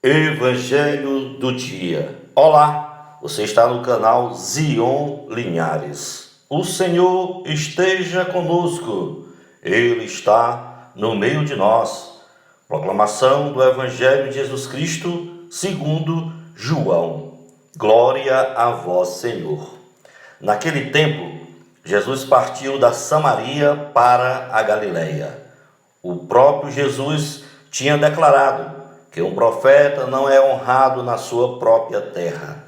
Evangelho do dia. Olá, você está no canal Zion Linhares. O Senhor esteja conosco, Ele está no meio de nós. Proclamação do Evangelho de Jesus Cristo segundo João. Glória a vós, Senhor. Naquele tempo, Jesus partiu da Samaria para a Galileia. O próprio Jesus tinha declarado que um profeta não é honrado na sua própria terra.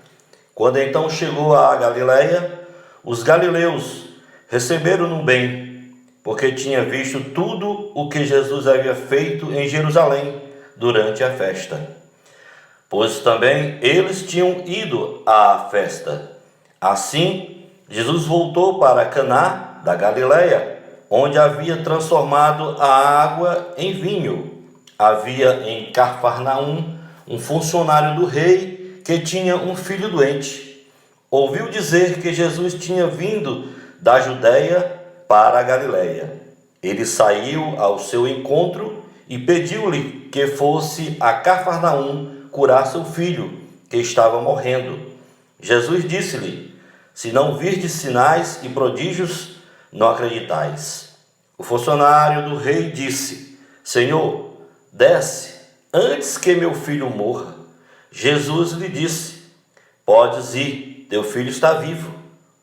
Quando então chegou à Galileia, os galileus receberam-no bem, porque tinha visto tudo o que Jesus havia feito em Jerusalém durante a festa. Pois também eles tinham ido à festa. Assim, Jesus voltou para Caná da Galileia, onde havia transformado a água em vinho. Havia em Cafarnaum um funcionário do rei que tinha um filho doente. Ouviu dizer que Jesus tinha vindo da Judéia para a Galileia. Ele saiu ao seu encontro e pediu-lhe que fosse a Cafarnaum curar seu filho, que estava morrendo. Jesus disse-lhe: se não virdes sinais e prodígios, não acreditais. O funcionário do rei disse: Senhor, desce, antes que meu filho morra. Jesus lhe disse: podes ir, teu filho está vivo.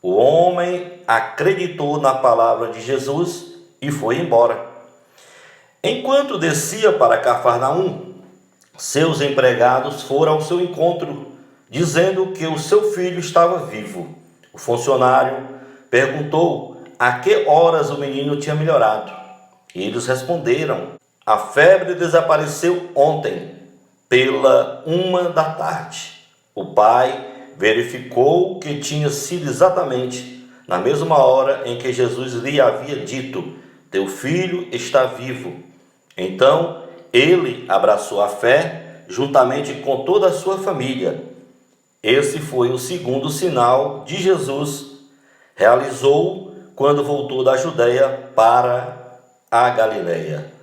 O homem acreditou na palavra de Jesus e foi embora. Enquanto descia para Cafarnaum, seus empregados foram ao seu encontro, dizendo que o seu filho estava vivo. O funcionário perguntou a que horas o menino tinha melhorado. Eles responderam: a febre desapareceu ontem, pela 1 da tarde. O pai verificou que tinha sido exatamente na mesma hora em que Jesus lhe havia dito: teu filho está vivo. Então ele abraçou a fé juntamente com toda a sua família. Esse foi o segundo sinal de Jesus. Realizou quando voltou da Judéia para a Galileia.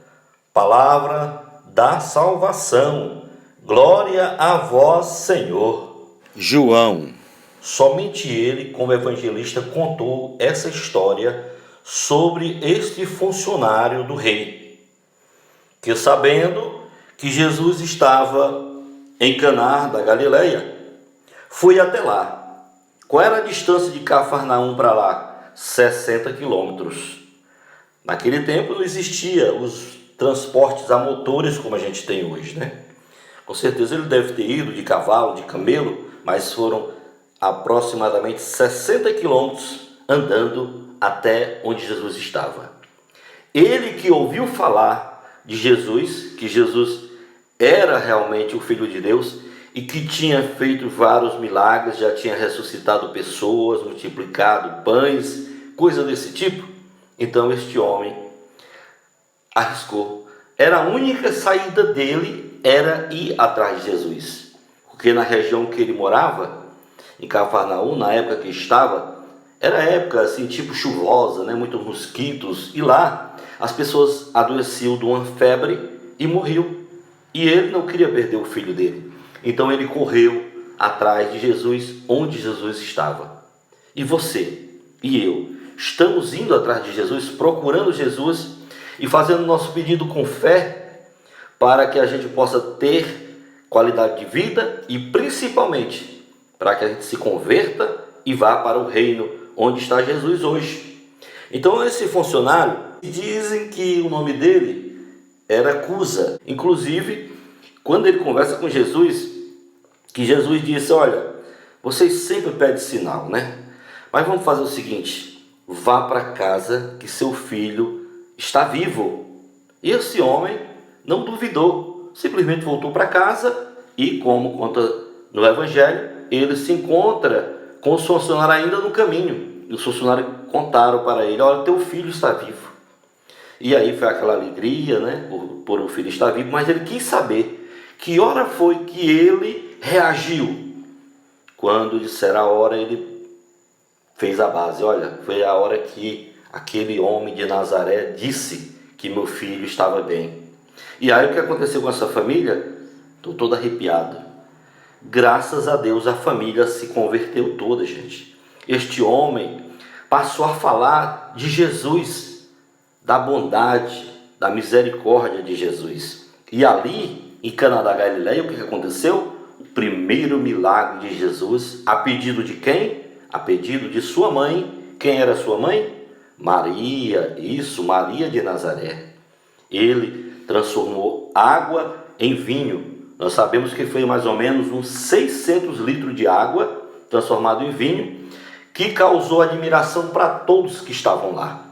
Palavra da salvação. Glória a vós, Senhor. João. Somente ele, como evangelista, contou essa história sobre este funcionário do rei, que, sabendo que Jesus estava em Caná da Galileia, foi até lá. Qual era a distância de Cafarnaum para lá? 60 quilômetros. Naquele tempo não existia os transportes a motores como a gente tem hoje, né? Com certeza ele deve ter ido de cavalo, de camelo, mas foram aproximadamente 60 quilômetros andando até onde Jesus estava. Ele que ouviu falar de Jesus, que Jesus era realmente o Filho de Deus e que tinha feito vários milagres, já tinha ressuscitado pessoas, multiplicado pães, coisa desse tipo. Então este homem arriscou. Era a única saída dele, era ir atrás de Jesus. Porque na região que ele morava, em Cafarnaum, na época que estava, era época assim, tipo chuvosa, né? Muitos mosquitos. E lá as pessoas adoeciam de uma febre e morriam. E ele não queria perder o filho dele. Então ele correu atrás de Jesus, onde Jesus estava. E você e eu estamos indo atrás de Jesus, procurando Jesus e fazendo nosso pedido com fé para que a gente possa ter qualidade de vida e principalmente para que a gente se converta e vá para o reino onde está Jesus hoje. Então esse funcionário, dizem que o nome dele era Cusa. Inclusive, quando ele conversa com Jesus, que Jesus disse: olha, vocês sempre pedem sinal, né? Mas vamos fazer o seguinte: vá para casa que seu filho está vivo. E esse homem não duvidou, simplesmente voltou para casa e, como conta no Evangelho, ele se encontra com os funcionários ainda no caminho. E os funcionários contaram para ele: olha, teu filho está vivo. E aí foi aquela alegria, né, por o filho estar vivo, mas ele quis saber que hora foi que ele reagiu. Quando disseram a hora, ele fez a base: olha, foi a hora que aquele homem de Nazaré disse que meu filho estava bem. E aí o que aconteceu com essa família? Estou todo arrepiado. Graças a Deus a família se converteu toda, gente. Este homem passou a falar de Jesus, da bondade, da misericórdia de Jesus. E ali, em Caná da Galileia, o que aconteceu? O primeiro milagre de Jesus, a pedido de quem? A pedido de sua mãe. Quem era sua mãe? Maria, isso, Maria de Nazaré. Ele transformou água em vinho. Nós sabemos que foi mais ou menos uns 600 litros de água transformado em vinho, que causou admiração para todos que estavam lá.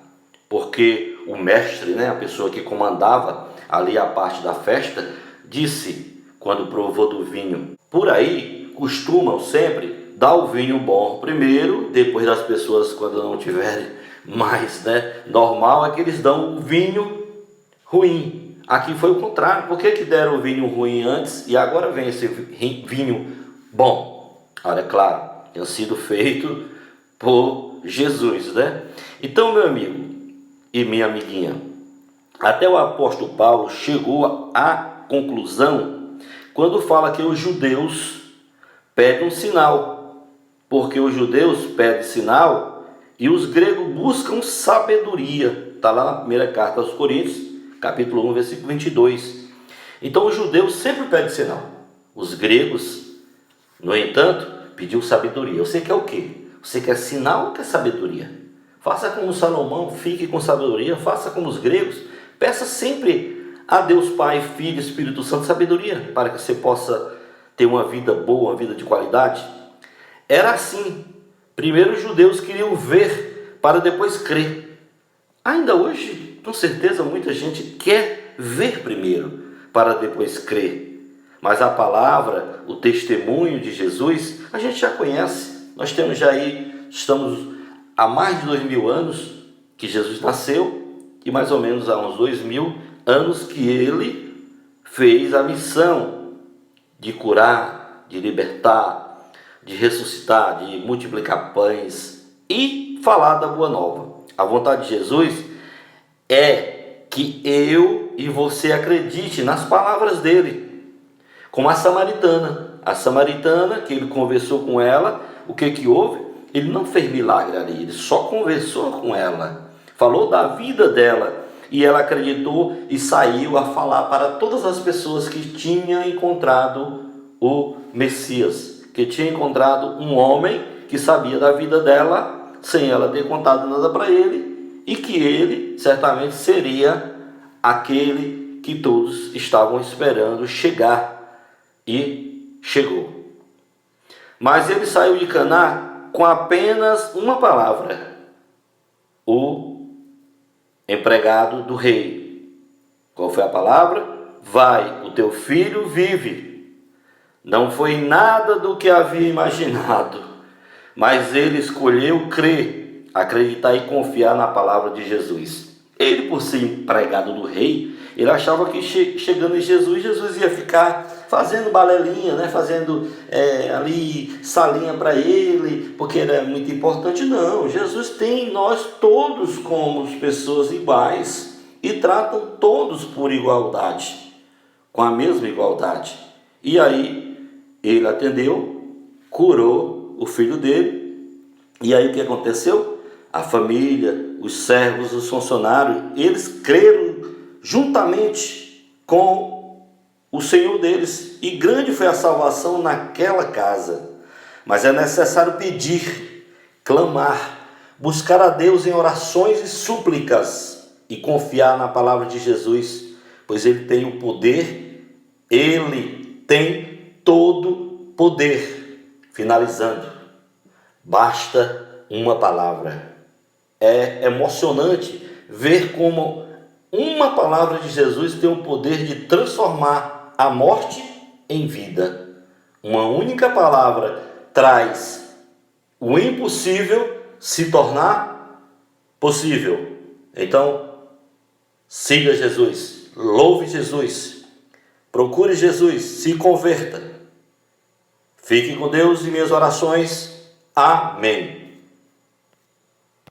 Porque o mestre, a pessoa que comandava ali a parte da festa, disse, quando provou do vinho: por aí costumam sempre dar o vinho bom primeiro, depois das pessoas, quando não tiverem mais normal, é que eles dão o vinho ruim. Aqui foi o contrário. Por que deram o vinho ruim antes e agora vem esse vinho bom? Olha, claro, tinha sido feito por Jesus, Então, meu amigo e minha amiguinha, até o apóstolo Paulo chegou à conclusão quando fala que os judeus pedem um sinal, porque os judeus pedem sinal e os gregos buscam sabedoria. Está lá na primeira carta aos Coríntios, capítulo 1, versículo 22. Então os judeus sempre pedem sinal. Os gregos, no entanto, pediu sabedoria. Você quer o quê? Você quer sinal ou quer sabedoria? Faça como Salomão, fique com sabedoria. Faça como os gregos. Peça sempre a Deus Pai, Filho e Espírito Santo sabedoria, para que você possa ter uma vida boa, uma vida de qualidade. Era assim. Primeiro os judeus queriam ver para depois crer. Ainda hoje, com certeza, muita gente quer ver primeiro para depois crer. Mas a palavra, o testemunho de Jesus, a gente já conhece. Nós temos já aí, estamos há mais de 2000 anos que Jesus nasceu e mais ou menos há uns 2000 anos que ele fez a missão de curar, de libertar, de ressuscitar, de multiplicar pães e falar da boa nova. A vontade de Jesus é que eu e você acredite nas palavras dele, como a samaritana. A samaritana, que ele conversou com ela, o que houve? Ele não fez milagre ali, ele só conversou com ela, falou da vida dela, e ela acreditou e saiu a falar para todas as pessoas que tinham encontrado o Messias, que tinha encontrado um homem que sabia da vida dela, sem ela ter contado nada para ele, e que ele certamente seria aquele que todos estavam esperando chegar, e chegou. Mas ele saiu de Caná com apenas uma palavra: o empregado do rei. Qual foi a palavra? Vai, o teu filho vive. Não foi nada do que havia imaginado, mas ele escolheu crer, acreditar e confiar na palavra de Jesus. Ele, por ser empregado do rei, ele achava que chegando em Jesus, Jesus ia ficar fazendo balelinha, fazendo ali salinha para ele, porque ele é muito importante. Não, Jesus tem nós todos como pessoas iguais e tratam todos por igualdade, com a mesma igualdade. E aí ele atendeu, curou o filho dele. E aí o que aconteceu? A família, os servos, os funcionários, eles creram juntamente com o Senhor deles, e grande foi a salvação naquela casa. Mas é necessário pedir, clamar, buscar a Deus em orações e súplicas e confiar na palavra de Jesus, pois ele tem o poder, ele tem todo poder. Finalizando, basta uma palavra. É emocionante ver como uma palavra de Jesus tem o poder de transformar a morte em vida. Uma única palavra traz o impossível se tornar possível. Então, siga Jesus, louve Jesus, procure Jesus, se converta. Fique com Deus e minhas orações. Amém.